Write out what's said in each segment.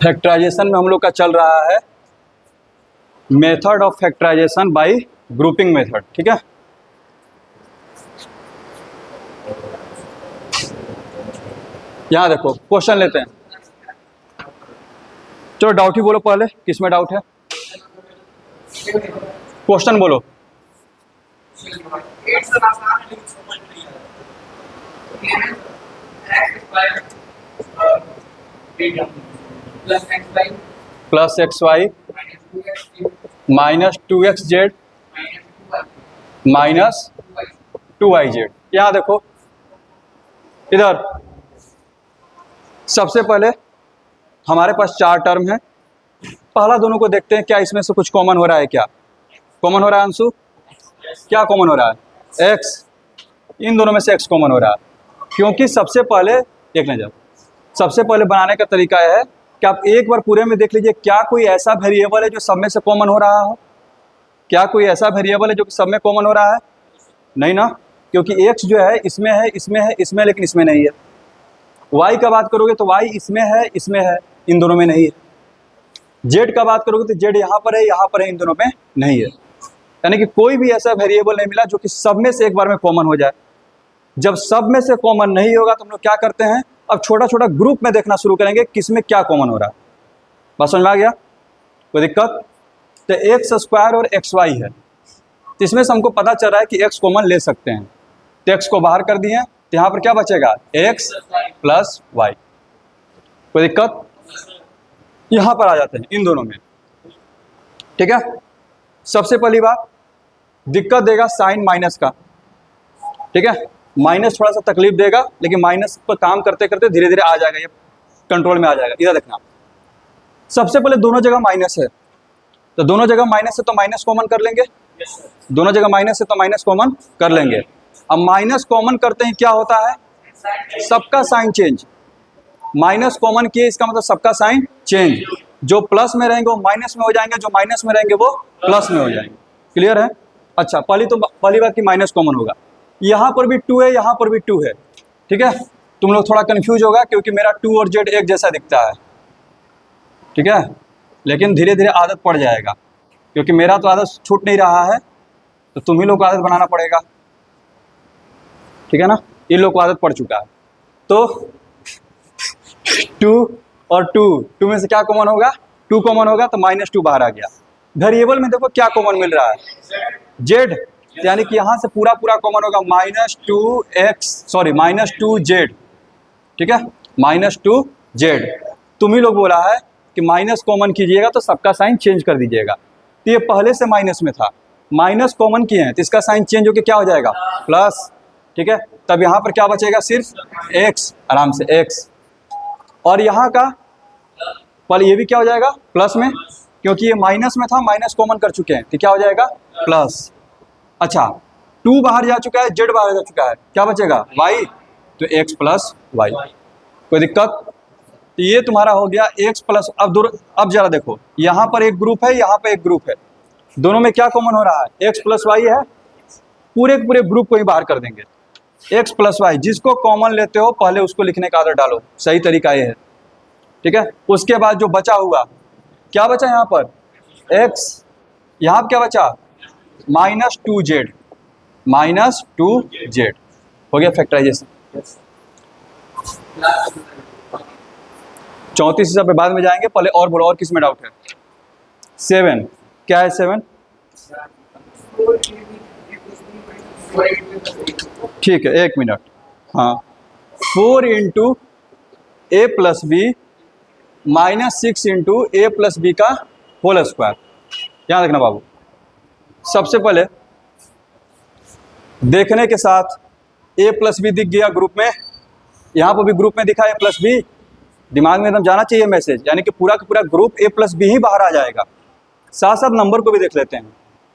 Factorisation में हम लोग का चल रहा है method of factorisation by grouping method. ठीक है, यहां देखो क्वेश्चन लेते हैं। चलो डाउट ही बोलो पहले, किसमें डाउट है? क्वेश्चन बोलो। Plus x y minus 2xz minus 2yz। यहां देखो इधर सबसे पहले हमारे पास चार टर्म है। पहला दोनों को देखते हैं क्या इसमें से कुछ कॉमन हो रहा है। क्या कॉमन हो रहा है अंशु? क्या कॉमन हो रहा है? x। इन दोनों में से x कॉमन हो रहा है, क्योंकि सबसे पहले देख लें, जब सबसे पहले बनाने का तरीका यह है कि आप एक बार पूरे में देख लीजिए क्या कोई ऐसा वेरिएबल है जो सब में से कॉमन हो रहा हो। क्या कोई ऐसा वेरिएबल है जो कि सब में कॉमन हो रहा है? नहीं ना, क्योंकि x जो है इसमें है, इसमें है, इसमें, लेकिन इसमें नहीं है। y का बात करोगे तो y इसमें है, इन दोनों में नहीं है। z का बात करोगे तो z यहाँ पर है, इन दोनों में नहीं है। यानी कि कोई भी ऐसा वेरिएबल नहीं मिला जो कि सब में से एक बार में कॉमन हो जाए। जब सब में से कॉमन नहीं होगा तो हम लोग क्या करते हैं, अब छोटा छोटा ग्रुप में देखना शुरू करेंगे किसमें क्या कॉमन हो रहा है। बात समझ में आ गया? कोई दिक्कत? तो एक्स स्क्वायर और एक्स वाई है, तो इसमें से हमको पता चल रहा है कि एक्स कॉमन ले सकते हैं, तो एक्स को बाहर कर दिए, तो यहाँ पर क्या बचेगा? X plus y. कोई दिक्कत? यहाँ पर आ जाते हैं इन दोनों में। ठीक है, सबसे पहली बात दिक्कत देगा साइन माइनस का। ठीक है, माइनस थोड़ा सा तकलीफ देगा, लेकिन माइनस पर काम करते करते धीरे धीरे आ जाएगा, ये कंट्रोल में आ जाएगा। इधर देखना, सबसे पहले दोनों जगह माइनस है, तो दोनों जगह माइनस है तो माइनस कॉमन कर लेंगे। दोनों जगह माइनस है तो माइनस कॉमन कर लेंगे। अब माइनस कॉमन करते ही क्या होता है? सबका साइन चेंज। माइनस कॉमन किए इसका मतलब सबका साइन चेंज। जो प्लस में रहेंगे वो माइनस में हो जाएंगे, जो माइनस में रहेंगे वो प्लस में हो जाएंगे। क्लियर है? अच्छा, पहली बात कि माइनस कॉमन होगा। यहाँ पर भी 2 है, यहाँ पर भी 2 है। ठीक है, तुम लोग थोड़ा कंफ्यूज होगा क्योंकि मेरा 2 और z एक जैसा दिखता है। ठीक है, लेकिन धीरे धीरे आदत पड़ जाएगा, क्योंकि मेरा तो आदत छूट नहीं रहा है, तो तुम ही लोग को आदत बनाना पड़ेगा। ठीक है ना, इन लोग को आदत पड़ चुका है। तो 2 और 2 में से क्या कॉमन होगा? 2 कॉमन होगा तो -2 बाहर आ गया। वेरिएबल में देखो क्या कॉमन मिल रहा है? z, यानी कि यहाँ से पूरा पूरा कॉमन होगा, -2z। ठीक है, -2z। तुम ही लोग बोला है कि माइनस कॉमन कीजिएगा तो सबका साइन चेंज कर दीजिएगा, तो ये पहले से माइनस में था, माइनस कॉमन किए हैं तो इसका साइन चेंज होकर क्या हो जाएगा? प्लस। ठीक है, तब यहाँ पर क्या बचेगा? सिर्फ x, आराम से x। और यहाँ का पहले ये भी क्या हो जाएगा? प्लस में, क्योंकि ये माइनस में था, माइनस कॉमन कर चुके हैं तो क्या हो जाएगा? प्लस। अच्छा, 2 बाहर जा चुका है, z बाहर जा चुका है, क्या बचेगा? y, तो x प्लस वाई। कोई दिक्कत? तो ये तुम्हारा हो गया x प्लस। अब जरा देखो, यहाँ पर एक ग्रुप है, यहाँ पर एक ग्रुप है, दोनों में क्या कॉमन हो रहा है? x प्लस वाई है। पूरे पूरे ग्रुप को ही बाहर कर देंगे, x प्लस वाई। जिसको कॉमन लेते हो पहले उसको लिखने का आदत डालो, सही तरीका ये है। ठीक है, उसके बाद जो बचा हुआ, क्या बचा यहाँ पर? x, यहाँ पर क्या बचा? -2z, -2z। हो गया फैक्टराइजेशन। 34 हिसाब पे बाद में जाएंगे, पहले और बोलो, और किस में डाउट है? 7, क्या है 7? ठीक है, 1 मिनट। हाँ, 4 into a plus b -6 into a plus b का होल स्क्वायर। यहाँ देखना बाबू, सबसे पहले देखने के साथ a प्लस बी दिख गया ग्रुप में, यहाँ पर भी ग्रुप में दिखा a प्लस बी, दिमाग में एकदम जाना चाहिए मैसेज, यानी कि पूरा का पूरा ग्रुप a प्लस बी ही बाहर आ जाएगा। साथ साथ नंबर को भी देख लेते हैं।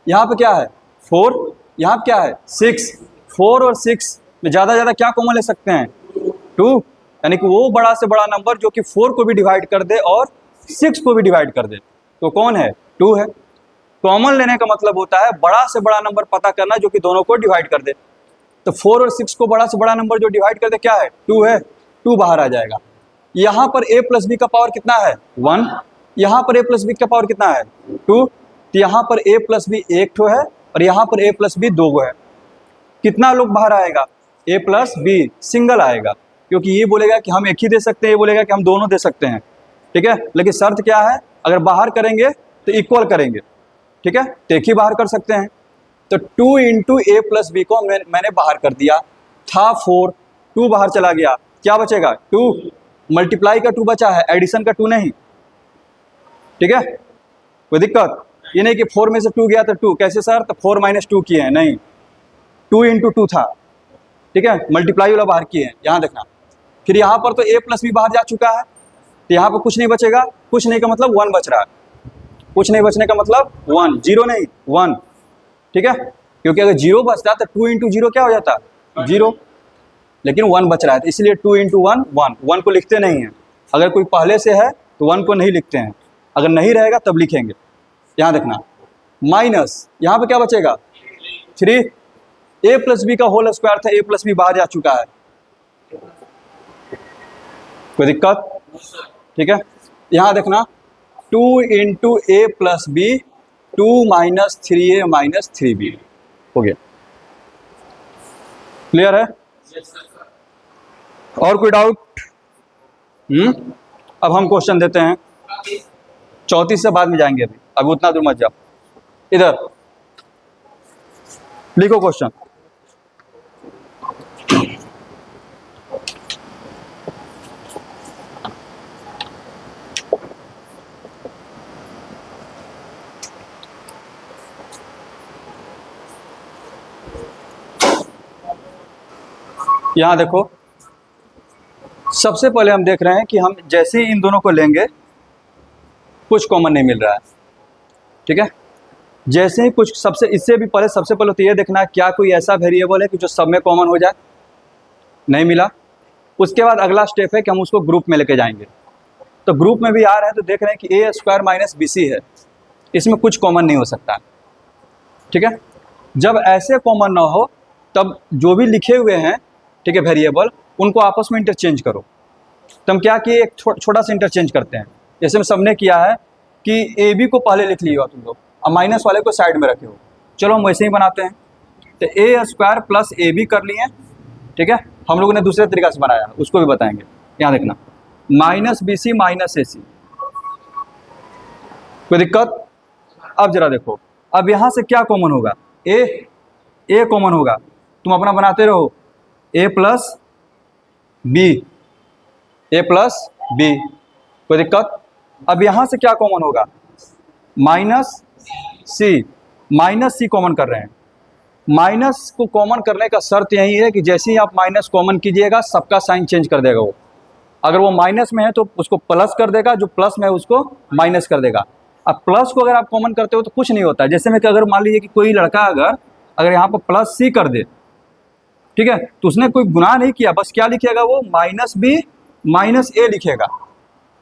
यहाँ पे क्या है? 4, यहाँ पे क्या है? 6। 4 और 6 में ज़्यादा क्या कॉमन ले सकते हैं? 2, यानी कि वो बड़ा से बड़ा नंबर जो कि 4 को भी डिवाइड कर दे और 6 को भी डिवाइड कर दे, तो कौन है? 2 है। कॉमन लेने का मतलब होता है बड़ा से बड़ा नंबर पता करना जो कि दोनों को डिवाइड कर दे। तो 4 और 6 को बड़ा से बड़ा नंबर जो डिवाइड कर दे क्या है? 2 है, 2 बाहर आ जाएगा। यहाँ पर a प्लस बी का पावर कितना है 1, यहाँ पर a प्लस बी का पावर कितना है 2, तो यहाँ पर a प्लस बी एक ठो है और यहाँ पर a प्लस बी दो गो है। कितना लोग बाहर आएगा, a प्लस बी सिंगल आएगा, क्योंकि ये बोलेगा कि हम एक ही दे सकते हैं, ये बोलेगा कि हम दोनों दे सकते हैं। ठीक है, लेकिन शर्त क्या है, अगर बाहर करेंगे तो इक्वल करेंगे। ठीक है, तो एक ही बाहर कर सकते हैं। तो 2 इंटू ए प्लस बी को मैंने बाहर कर दिया, था 4, 2 बाहर चला गया, क्या बचेगा 2, मल्टीप्लाई का 2 बचा है, एडिशन का 2 नहीं। ठीक है, कोई दिक्कत ये नहीं कि 4 में से 2 गया तो 2, कैसे सर, तो 4 माइनस 2 किए हैं, नहीं 2 इंटू 2 था। ठीक है, मल्टीप्लाई वाला बाहर किए हैं, यहाँ देखना। फिर यहाँ पर तो a प्लस बी बाहर जा चुका है, तो यहाँ पर कुछ नहीं बचेगा, कुछ नहीं का मतलब 1 बच रहा है, कुछ नहीं बचने का मतलब 1, 0 नहीं 1। ठीक है, क्योंकि अगर 0 बचता तो 2 इंटू 0 क्या हो जाता 0, लेकिन 1 बच रहा है, तो इसलिए 2 इंटू 1 1, 1 को लिखते नहीं हैं। अगर कोई पहले से है तो 1 को नहीं लिखते हैं, अगर नहीं रहेगा तब लिखेंगे। यहाँ देखना, माइनस यहाँ पे क्या बचेगा 3, a प्लस बी का होल स्क्वायर था, a प्लस बी बाहर जा चुका है, कोई दिक्कत। ठीक है, यहाँ देखना 2 into A plus B 2 minus 3a minus 3b हो गया। क्लियर है, और कोई डाउट? अब हम क्वेश्चन देते हैं, 34 से बाद में जाएंगे, अभी उतना दूर मत जाओ, इधर लिखो क्वेश्चन। यहाँ देखो, सबसे पहले हम देख रहे हैं कि हम जैसे ही इन दोनों को लेंगे कुछ कॉमन नहीं मिल रहा है। ठीक है, जैसे ही कुछ, सबसे इससे भी पहले सबसे पहले तो ये देखना है क्या कोई ऐसा वेरिएबल है कि जो सब में कॉमन हो जाए, नहीं मिला। उसके बाद अगला स्टेप है कि हम उसको ग्रुप में लेके जाएंगे। तो ग्रुप में भी आ रहा है तो देख रहे हैं कि ए स्क्वायर माइनस बी सी है, इसमें कुछ कॉमन नहीं हो सकता। ठीक है, जब ऐसे कॉमन ना हो तब जो भी लिखे हुए हैं, ठीक है, वेरिएबल, उनको आपस में इंटरचेंज करो। तो हम क्या किए, एक छोटा सा इंटरचेंज करते हैं। जैसे में सबने किया है कि ए बी को पहले लिख लिया तुम लोग, अब माइनस वाले को साइड में रखे हो, चलो हम वैसे ही बनाते हैं। तो ए स्क्वायर प्लस ए बी कर लिए। ठीक है, हम लोगों ने दूसरे तरीका से बनाया, उसको भी बताएंगे। यहाँ देखना, minus B C minus A सी, कोई दिक्कत? अब जरा देखो, अब यहाँ से क्या कॉमन होगा, ए कॉमन होगा, तुम अपना बनाते रहो, ए प्लस बी, ए प्लस बी, कोई दिक्कत? अब यहाँ से क्या कॉमन होगा, माइनस सी कॉमन कर रहे हैं। माइनस को कॉमन करने का शर्त यही है कि जैसे ही आप माइनस कॉमन कीजिएगा सबका साइन चेंज कर देगा वो। अगर वो माइनस में है तो उसको प्लस कर देगा, जो प्लस में है उसको माइनस कर देगा। अब प्लस को अगर आप कॉमन करते हो तो कुछ नहीं होता है। जैसे में कि अगर मान लीजिए कि कोई लड़का अगर यहाँ पर प्लस सी कर दे, ठीक है, तो उसने कोई गुनाह नहीं किया, बस क्या लिखेगा वो, माइनस बी माइनस ए लिखेगा।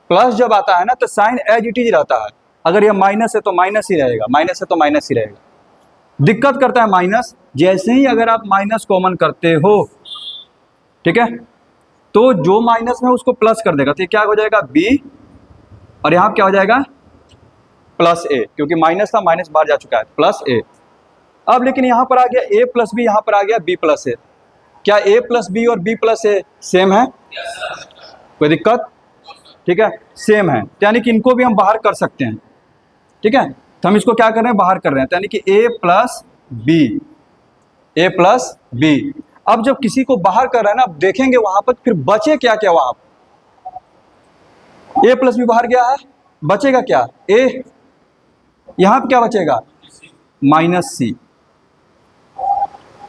प्लस जब आता है ना तो साइन एज इट इज रहता है, अगर ये माइनस है तो माइनस ही रहेगा, माइनस है तो माइनस ही रहेगा। दिक्कत करता है माइनस, जैसे ही अगर आप माइनस कॉमन करते हो, ठीक है, तो जो माइनस में उसको प्लस कर देगा, तो ये क्या हो जाएगा बी, और यहाँ क्या हो जाएगा प्लस ए, क्योंकि माइनस था, माइनस बाहर जा चुका है, प्लस ए। अब लेकिन यहाँ पर आ गया ए प्लस बी, यहाँ पर आ गया बी प्लस ए। क्या ए प्लस बी और बी प्लस ए सेम है? कोई दिक्कत? ठीक है, सेम है, यानी कि इनको भी हम बाहर कर सकते हैं। ठीक है, तो हम इसको क्या कर रहे हैं, बाहर कर रहे हैं, यानी कि ए प्लस बी। अब जब किसी को बाहर कर रहे हैं ना, अब देखेंगे वहां पर फिर बचे क्या क्या, वहां ए प्लस बी बाहर गया है, बचेगा क्या, ए, यहां पर क्या बचेगा, माइनस सी।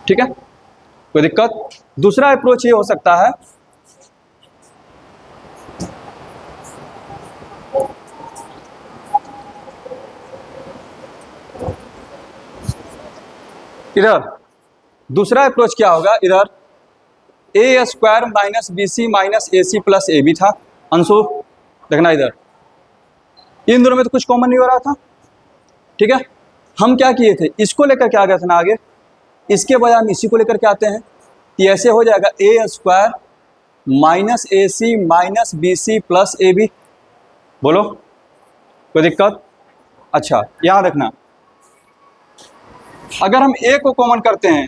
ठीक है, कोई दिक्कत? दूसरा अप्रोच ये हो सकता है, इधर दूसरा अप्रोच क्या होगा, इधर A square minus B C minus A C plus A B था। अंशु देखना, इधर इन दोनों में तो कुछ कॉमन नहीं हो रहा था। ठीक है, हम क्या किए थे, इसको लेकर के आ गए थे ना आगे, इसके बजाय हम इसी को लेकर के आते हैं, ये ऐसे हो जाएगा A square minus A C minus B C plus A B. बोलो कोई दिक्कत? अच्छा यहाँ देखना, अगर हम ए को कॉमन करते हैं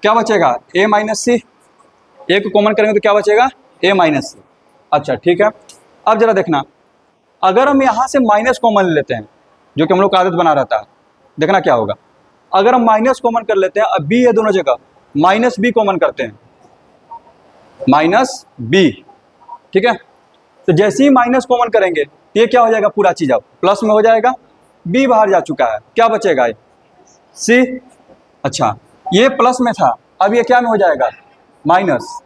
क्या बचेगा? ए माइनस सी। ए को कॉमन करेंगे तो क्या बचेगा? ए माइनस सी। अच्छा ठीक है, अब जरा देखना, अगर हम यहाँ से माइनस कॉमन ले लेते हैं, जो कि हम लोग का आदत बना रहता है, देखना क्या होगा। अगर हम माइनस कॉमन कर लेते हैं, अब बी है दोनों जगह, माइनस बी कॉमन करते हैं, माइनस बी, ठीक है। तो जैसे ही माइनस कॉमन करेंगे तो ये क्या हो जाएगा? पूरा चीज अब प्लस में हो जाएगा, बी बाहर जा चुका है, क्या बचेगा? सी। अच्छा ये प्लस में था, अब ये क्या में हो जाएगा? माइनस,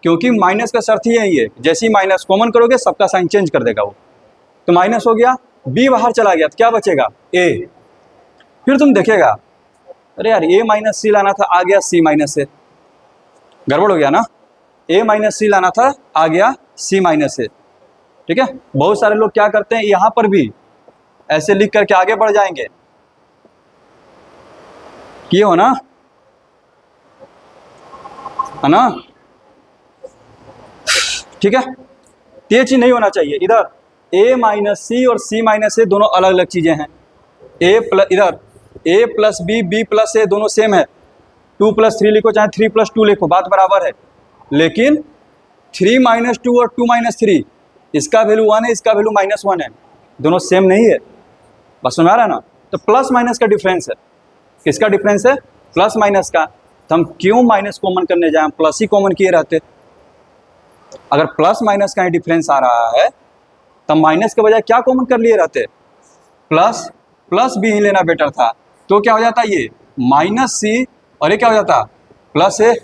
क्योंकि माइनस का शर्त ही यही है, जैसे ही माइनस कॉमन करोगे सबका साइन चेंज कर देगा वो। तो माइनस हो गया, बी बाहर चला गया, तो क्या बचेगा? ए। फिर तुम देखेगा, अरे यार ए माइनस सी लाना था, आ गया सी माइनस से, गड़बड़ हो गया ना। ए माइनस सी लाना था, आ गया सी माइनस से, ठीक है। बहुत सारे लोग क्या करते हैं, यहाँ पर भी ऐसे लिख करके आगे बढ़ जाएंगे, किए हो ना, है ना, ठीक है। ये चीज नहीं होना चाहिए। इधर ए माइनस सी और सी माइनस ए दोनों अलग अलग चीजें हैं। ए प्लस, इधर ए प्लस बी, बी प्लस ए दोनों सेम है। 2 + 3 लिखो चाहे 3 + 2 लिखो, बात बराबर है। लेकिन 3 - 2 और 2 - 3, इसका वैल्यू 1 है, इसका वैल्यू -1 है, दोनों सेम नहीं है। बस समझ आ रहा है ना। तो प्लस माइनस का डिफरेंस है। किसका डिफरेंस है? प्लस माइनस का। तो हम क्यों माइनस कॉमन करने जाए, प्लस ही कॉमन किए रहते। अगर प्लस माइनस का ही डिफरेंस आ रहा है तब माइनस के बजाय क्या कॉमन कर लिए रहते? प्लस, प्लस बी ही लेना बेटर था। तो क्या हो जाता? ये माइनस सी, और ये क्या हो जाता? प्लस ए।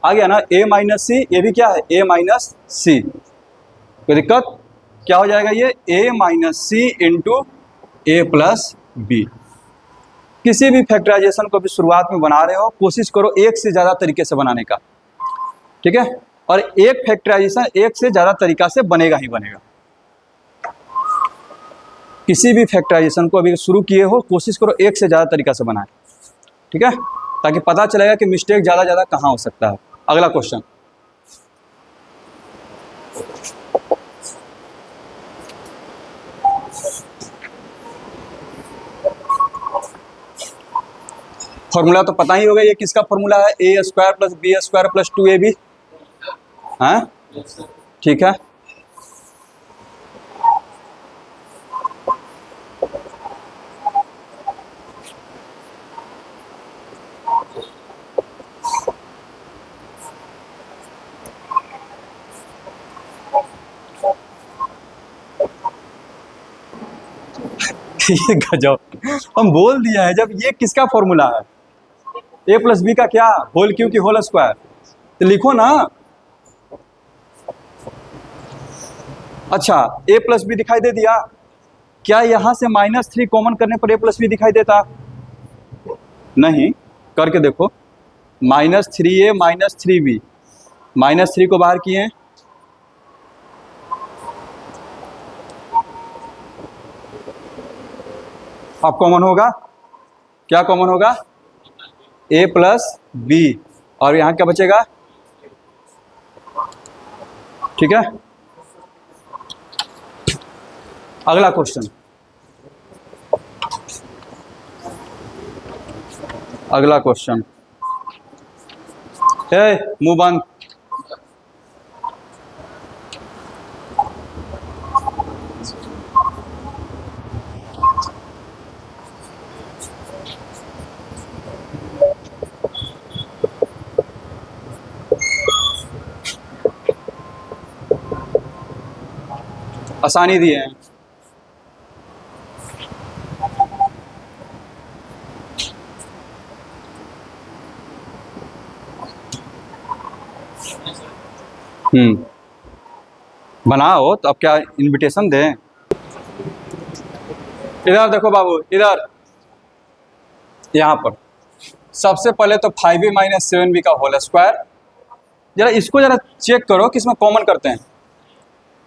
आ गया ना, ए माइनस सी, ये भी क्या है? ए माइनस सी। कोई दिक्कत? क्या हो जाएगा ये? ए minus C into A plus B. किसी भी फैक्टराइजेशन को भी शुरुआत में बना रहे हो, कोशिश करो एक से ज़्यादा तरीके से बनाने का, ठीक है। और एक फैक्टराइजेशन एक से ज़्यादा तरीका से बनेगा ही बनेगा। किसी भी फैक्टराइजेशन को अभी शुरू किए हो, कोशिश करो एक से ज़्यादा तरीका से बनाएं, ठीक है, ताकि पता चलेगा कि मिस्टेक ज़्यादा कहाँ हो सकता है। अगला क्वेश्चन, फॉर्मूला तो पता ही होगा, ये किसका फॉर्मूला है? a² + b² + 2ab, हाँ ठीक है। ये गजब, हम बोल दिया है जब ये किसका फॉर्मूला है? a + b का क्या? होल क्यू की होल स्क्वायर। तो लिखो ना। अच्छा a + b दिखाई दे दिया क्या? यहां से -3 कॉमन करने पर a + b दिखाई देता? नहीं, करके देखो। -3a -3b, -3 को बाहर किए, अब कॉमन होगा, क्या कॉमन होगा? a + b, और यहाँ क्या बचेगा? ठीक है। अगला क्वेश्चन, अगला क्वेश्चन, मुंह बंद। आसानी दिए हैं। बनाओ तो अब क्या इनविटेशन दें? इधर देखो बाबू, इधर यहाँ पर सबसे पहले तो 5a - 7b का होल स्क्वायर। जरा इसको जरा चेक करो कि इसमें कॉमन करते हैं,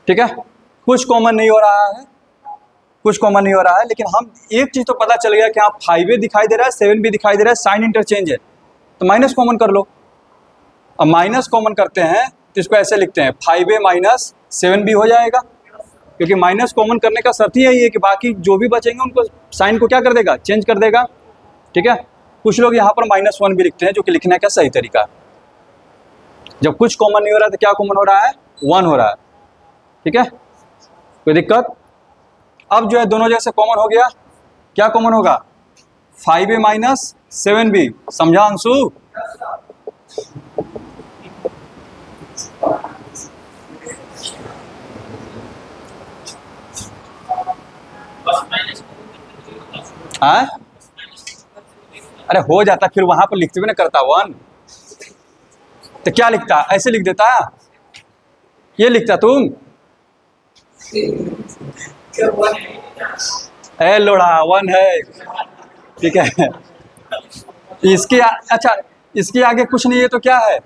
ठीक है। कुछ कॉमन नहीं हो रहा है, कुछ कॉमन नहीं हो रहा है, लेकिन हम एक चीज़ तो पता चल गया कि हाँ 5a दिखाई दे रहा है, 7b दिखाई दे रहा है, साइन इंटरचेंज है, तो माइनस कॉमन कर लो। अब माइनस कॉमन करते हैं तो इसको ऐसे लिखते हैं 5a माइनस 7b हो जाएगा, क्योंकि माइनस कॉमन करने का शर्त ही यही है कि बाकी जो भी बचेंगे उनको साइन को क्या कर देगा, चेंज कर देगा। ठीक है, कुछ लोग यहाँ पर -1 भी लिखते हैं, जो कि लिखने का सही तरीका है। जब कुछ कॉमन नहीं हो रहा है तो क्या कॉमन हो रहा है, 1 हो रहा है। ठीक है, कोई दिक्कत। अब जो है दोनों जगह से कॉमन हो गया, क्या कॉमन होगा, 5a माइनस 7b। समझा अंशु? हाँ, अरे हो जाता, फिर वहां पर लिखते हुए ना करता 1, तो क्या लिखता, ऐसे लिख देता, ये लिखता तुम, ए लोड़ा 1 है। ठीक है, इसके अच्छा, इसके आगे कुछ नहीं है तो क्या है,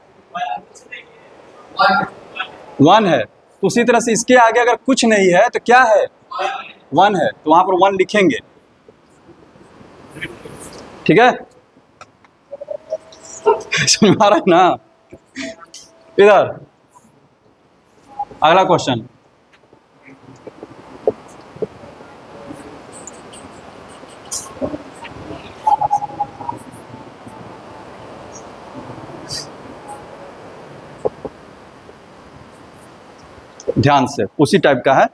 1 है। तो उसी तरह से इसके आगे अगर कुछ नहीं है तो क्या है, 1 है, तो वहां पर 1 लिखेंगे। ठीक है, समझ आ रहा है ना। इधर अगला क्वेश्चन, ध्यान से, उसी टाइप का है।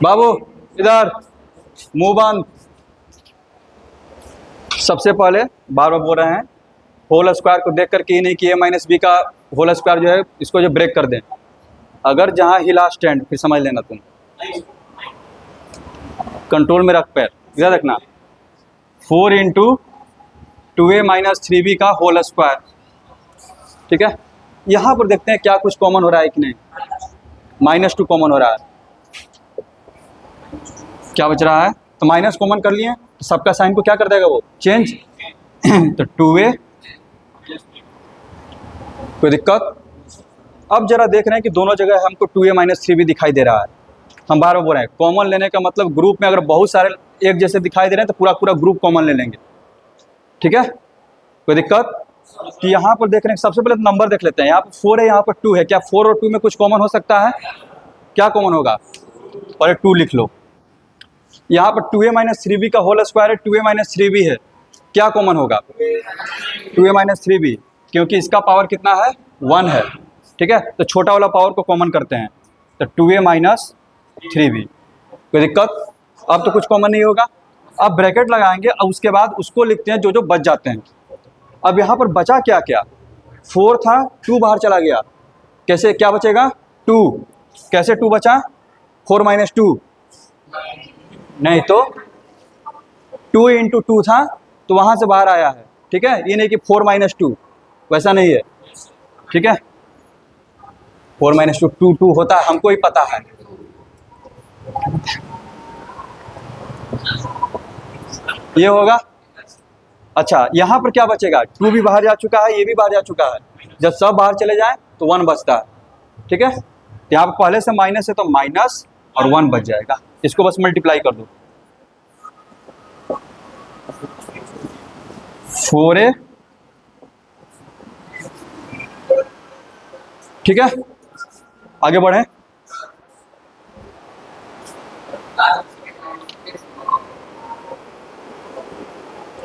बाबू इधर मुंह बंद। सबसे पहले बार बार बोल रहे हैं, होल स्क्वायर को देख करके ये नहीं कि a माइनस बी का होल स्क्वायर जो है इसको जो ब्रेक कर दें। अगर जहां हिला स्टैंड, फिर समझ लेना तुम, कंट्रोल में रख पैर, इधर रखना। 4 इंटू 2a माइनस 3b का होल स्क्वायर। ठीक है, यहाँ पर देखते हैं क्या कुछ कॉमन हो रहा है कि नहीं। -2 कॉमन हो रहा है, क्या बच रहा है, तो माइनस कॉमन कर लिए तो सबका साइन को क्या कर देगा वो, चेंज। तो 2a, कोई दिक्कत। अब जरा देख रहे हैं कि दोनों जगह हमको 2a माइनस 3b दिखाई दे रहा है। हम बार बार बोल रहे हैं कॉमन लेने का मतलब, ग्रुप में अगर बहुत सारे एक जैसे दिखाई दे रहे हैं तो पूरा पूरा ग्रुप कॉमन ले लेंगे। ठीक है, कोई दिक्कत। कि यहाँ पर देख रहे हैं, सबसे पहले तो नंबर देख लेते हैं। यहाँ पर 4 है, यहाँ पर 2 है, क्या 4 और 2 में कुछ कॉमन हो सकता है, क्या कॉमन होगा, पहले 2 लिख लो। यहाँ पर 2a माइनस 3b का होल स्क्वायर है, 2a माइनस 3b है, क्या कॉमन होगा, 2a माइनस 3b, क्योंकि इसका पावर कितना है, 1 है। ठीक है, तो छोटा वाला पावर को कॉमन करते हैं, तो 2a माइनस 3b। कोई दिक्कत। अब तो कुछ कॉमन नहीं होगा, अब ब्रैकेट लगाएंगे, अब उसके बाद उसको लिखते हैं जो जो बच जाते हैं। अब यहाँ पर बचा क्या क्या, 4 था, 2 बाहर चला गया, कैसे क्या बचेगा, 2, कैसे 2 बचा, 4 माइनस 2, नहीं तो 2 इंटू 2 था तो वहाँ से बाहर आया है। ठीक है, ये नहीं कि 4 माइनस 2, वैसा नहीं है। ठीक है, 4 माइनस 2 2 होता है, हमको ही पता है। ये होगा। अच्छा, यहाँ पर क्या बचेगा, 2 भी बाहर जा चुका है, ये भी बाहर जा चुका है। जब सब बाहर चले जाए तो 1 बचता है। ठीक है, यहाँ पर पहले से माइनस है तो माइनस और 1 बच जाएगा, इसको बस मल्टीप्लाई कर दो। 4a, ठीक है, आगे बढ़े।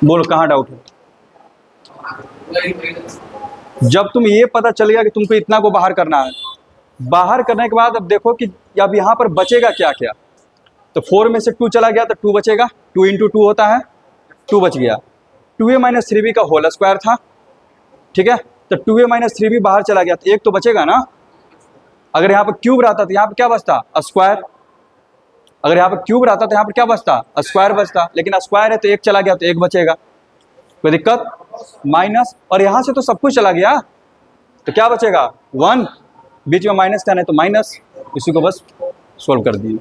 बोलो कहाँ डाउट है। जब तुम ये पता चल गया कि तुमको इतना को बाहर करना है, बाहर करने के बाद अब देखो कि अब यहाँ पर बचेगा क्या क्या। तो 4 में से 2 चला गया तो 2 बचेगा, 2 इंटू 2 होता है, 2 बच गया। 2a माइनस 3b का होल स्क्वायर था। ठीक है, तो 2a माइनस 3b बाहर चला गया तो 1 तो बचेगा ना। अगर यहाँ पर क्यूब रहता तो यहाँ पर क्या बचता, स्क्वायर। अगर यहाँ पर क्यूब रहता तो यहाँ पर क्या बचता, स्क्वायर बचता, लेकिन स्क्वायर है तो 1 चला गया तो 1 बचेगा। कोई दिक्कत। माइनस, और यहाँ से तो सब कुछ चला गया तो क्या बचेगा, 1, बीच में माइनस का नहीं तो माइनस, इसी को बस सोल्व कर दिए।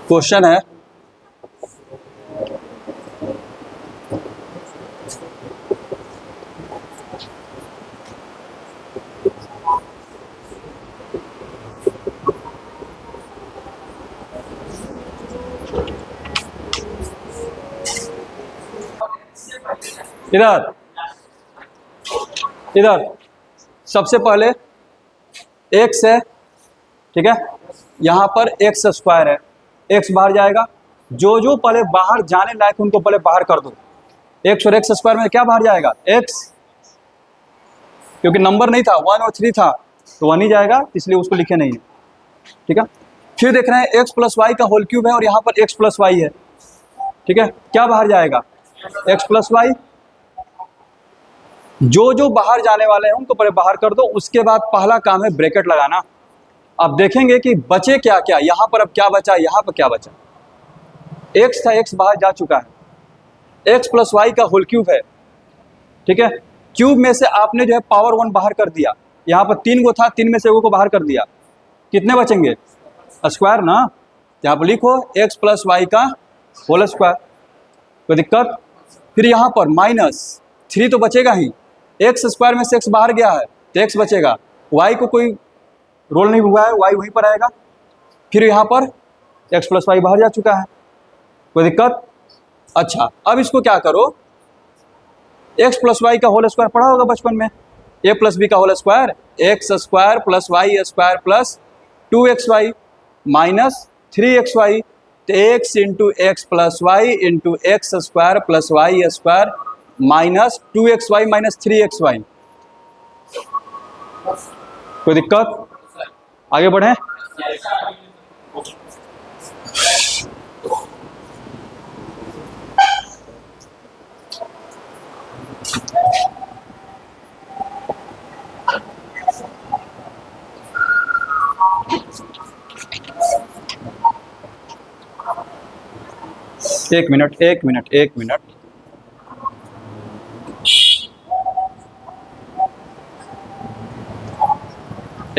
क्वेश्चन है, इधर इधर सबसे पहले x है, ठीक है, यहाँ पर x स्क्वायर है, x बाहर जाएगा, जो जो पहले बाहर जाने लायक उनको पहले बाहर कर दो। x और x स्क्वायर में क्या बाहर जाएगा? x, क्योंकि नंबर नहीं था 1 और 3 था तो 1 ही जाएगा, इसलिए उसको लिखे नहीं है, ठीक है। फिर देख रहे हैं x प्लस वाई का होल क्यूब है और यहाँ पर x प्लस वाई है, ठीक है, क्या बाहर जाएगा? x प्लस वाई, जो जो बाहर जाने वाले हैं उनको पहले बाहर कर दो, उसके बाद पहला काम है ब्रैकेट लगाना। अब देखेंगे कि बचे क्या क्या, यहाँ पर अब क्या बचा, यहाँ पर क्या बचा, x था, x बाहर जा चुका है, x प्लस वाई का होल क्यूब है, ठीक है, क्यूब में से आपने जो है पावर 1 बाहर कर दिया, यहाँ पर 3 गो था, 3 में से 1 को बाहर कर दिया, कितने बचेंगे? स्क्वायर ना, यहाँ पर लिखो x प्लस वाई का होल स्क्वायर, कोई दिक्कत? फिर यहाँ पर -3 तो बचेगा ही, x स्क्वायर में से x बाहर गया है तो x बचेगा, y को कोई रोल नहीं हुआ है, y वहीं पर आएगा। फिर यहाँ पर x प्लस वाई बाहर जा चुका है, कोई दिक्कत? अच्छा, अब इसको क्या करो, x प्लस वाई का होल स्क्वायर पढ़ा होगा बचपन में, a प्लस बी का whole square, x square plus y square plus 2xy minus 3xy, तो x into x plus y into x square plus y square minus 2xy minus 3xy। कोई दिक्कत? आगे बढ़े। एक minute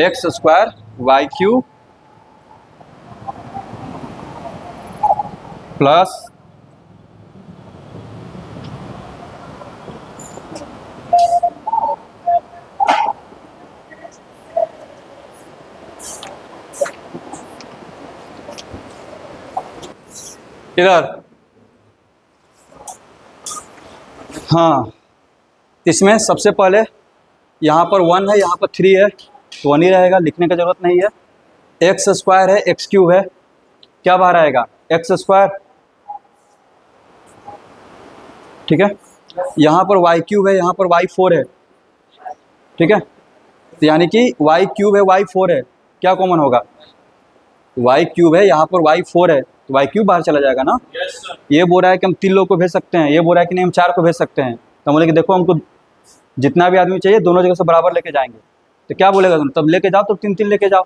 x square y cube plus इधर, हाँ, इसमें सबसे पहले यहाँ पर 1 है, यहाँ पर 3 है तो 1 ही रहेगा, लिखने का जरूरत नहीं है। एक्स स्क्वायर है, एक्स क्यूब है, क्या बाहर आएगा? एक्स स्क्वायर, ठीक है, यहाँ पर वाई क्यूब है, यहाँ पर वाई 4 है, ठीक है, तो यानी कि वाई क्यूब है, वाई 4 है, क्या कॉमन होगा? वाई क्यूब है, यहाँ पर वाई 4 है तो वाई क्यूब बाहर चला जाएगा ना। ये बोल रहा है कि हम 3 लोग को भेज सकते हैं, ये बोल रहा है कि नहीं हम 4 को भेज सकते हैं, तो बोले कि देखो हमको जितना भी आदमी चाहिए दोनों जगह से बराबर लेके जाएंगे, तो क्या बोलेगा तुम? तब लेके जाओ तो 3-3 लेके जाओ,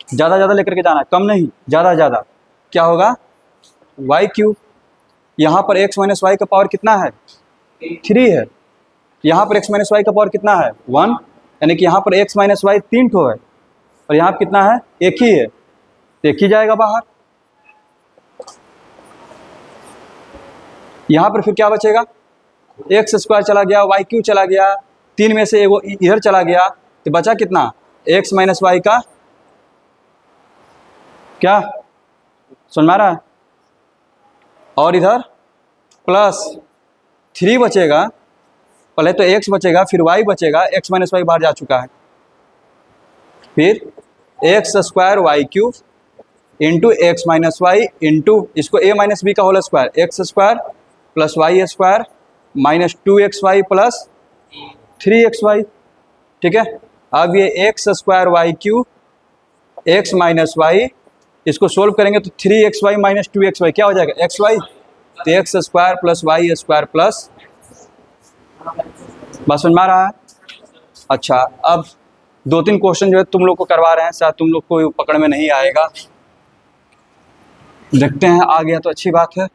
ज़्यादा लेकर के जाना है, कम नहीं, ज़्यादा। क्या होगा? वाई क्यूब, यहाँ पर x माइनस वाई का पावर कितना है? 3 है, यहाँ पर x माइनस वाई का पावर कितना है? 1, यानी कि यहाँ पर x माइनस वाई 3 ठो है और यहाँ पर कितना है? 1 ही है, तो 1 ही जाएगा बाहर। यहाँ पर फिर क्या बचेगा? एक्स स्क्वायर चला गया, वाई क्यू चला गया, 3 में से एगो इधर चला गया, तो बचा कितना? एक्स माइनस वाई का, क्या सुन में आ रहा है? और इधर प्लस 3 बचेगा, पहले तो x बचेगा फिर y बचेगा, x माइनस वाई बाहर जा चुका है, फिर x square y cube into x minus y into इसको a माइनस बी का whole square, x square plus y square minus 2xy plus 3xy, ठीक है। अब ये x square y cube x minus y, इसको सोल्व करेंगे तो 3xy minus 2xy क्या हो जाएगा? xy, तो x square plus y square plus, बस समझ में आ रहा है? अच्छा, अब 2-3 क्वेश्चन जो है तुम लोग को करवा रहे हैं, शायद तुम लोग को पकड़ में नहीं आएगा, देखते हैं, आ गया तो अच्छी बात है।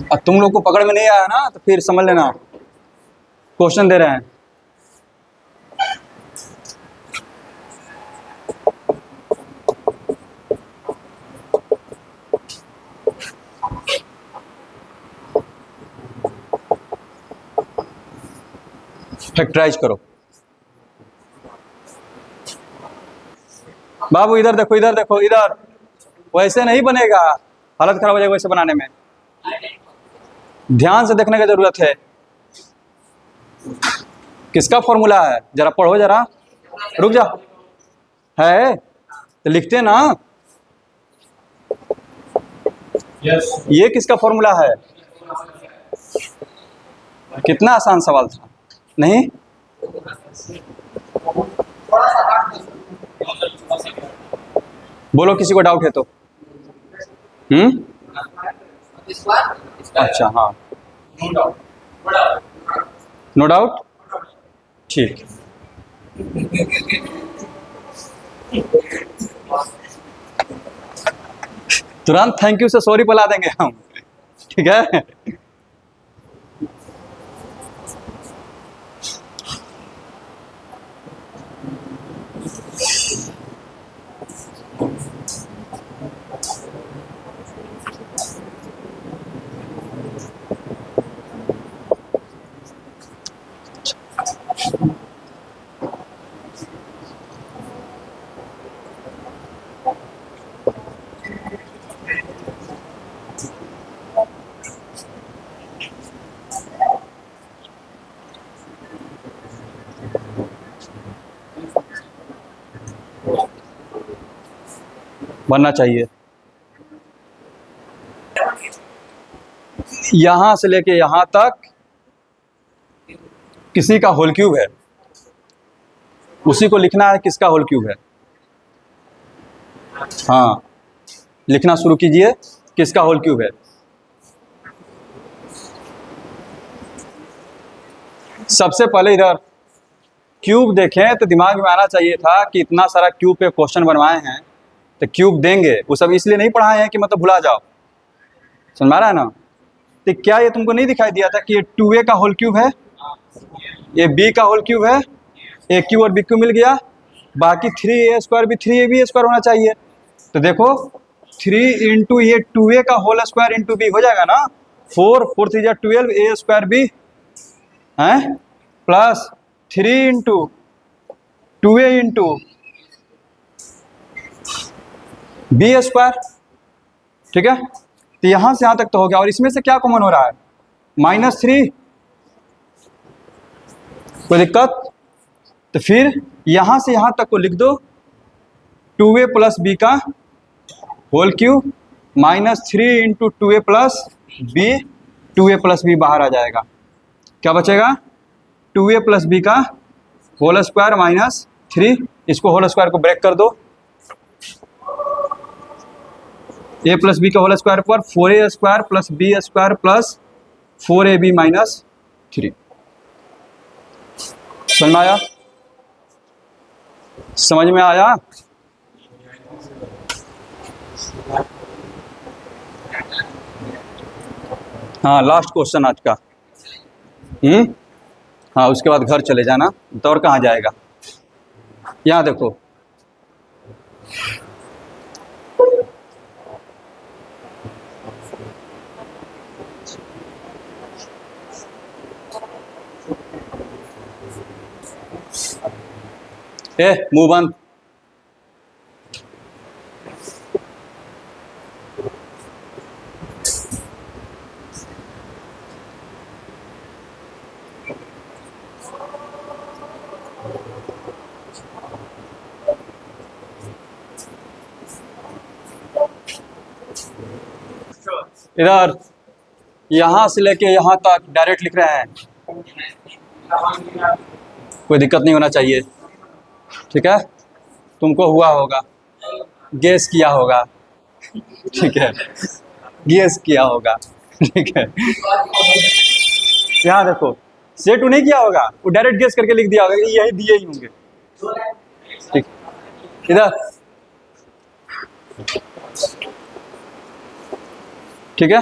अब तुम लोग को पकड़ में नहीं आया ना तो फिर समझ लेना, क्वेश्चन दे रहे हैं। फैक्टराइज करो। बाबू इधर देखो, इधर देखो, इधर, वैसे नहीं बनेगा, हालत खराब हो जाएगा वैसे बनाने में। ध्यान से देखने की जरूरत है। किसका फॉर्मूला है, जरा पढ़ो जरा, रुक जा, है तो लिखते ना। ये किसका फॉर्मूला है? कितना आसान सवाल था, नहीं? बोलो किसी को डाउट है तो। अच्छा, हाँ, नो डाउट, ठीक। तुरंत थैंक यू से सॉरी बुला देंगे हम, ठीक है। बनना चाहिए। यहां से लेके यहां तक किसी का होल क्यूब है, उसी को लिखना है किसका होल क्यूब है। हाँ, लिखना शुरू कीजिए, किसका होल क्यूब है। सबसे पहले इधर क्यूब देखें तो दिमाग में आना चाहिए था कि इतना सारा क्यूब पे क्वेश्चन बनवाए हैं तो क्यूब देंगे, वो सब इसलिए नहीं पढ़ाए हैं कि मतलब भुला जाओ, समझ में आ रहा है ना। तो क्या ये तुमको नहीं दिखाई दिया था कि ये 2a का होल क्यूब है, ये b का होल क्यूब है, ए क्यू और बी क्यू मिल गया, बाकी 3a² भी 3ab² होना चाहिए। तो देखो 3 इंटू ये 2a का होल स्क्वायर इंटू b हो जाएगा ना, 4 4 3 जा 12 a² b है, plus 3 into 2a into b², ठीक है। तो यहां से यहां तक तो हो गया, और इसमें से क्या कॉमन हो रहा है, -3, कोई दिक्कत? तो फिर यहां से यहां तक को लिख दो, 2a प्लस b का whole cube -3 into 2a plus b, 2a plus b बाहर आ जाएगा, क्या बचेगा, 2a प्लस b का होल स्क्वायर -3, इसको होल स्क्वायर को ब्रेक कर दो, a प्लस बी का होल स्क्वायर पर 4a² plus b² plus 4ab -3। समझ में आया? समझ में आया? हाँ, लास्ट क्वेश्चन आज का। हाँ, उसके बाद घर चले जाना, दौड़ कहाँ जाएगा। यहाँ देखो, मुंह बंद। इधर यहां से लेके यहां तक डायरेक्ट लिख रहे हैं, कोई दिक्कत नहीं होना चाहिए, ठीक है। तुमको हुआ होगा, गेस किया होगा, ठीक है, गेस किया होगा, ठीक है। यहाँ देखो, सेट नहीं किया होगा, वो डायरेक्ट गेस करके लिख दिया होगा, यही दिए ही होंगे, ठीक। इधर ठीक है।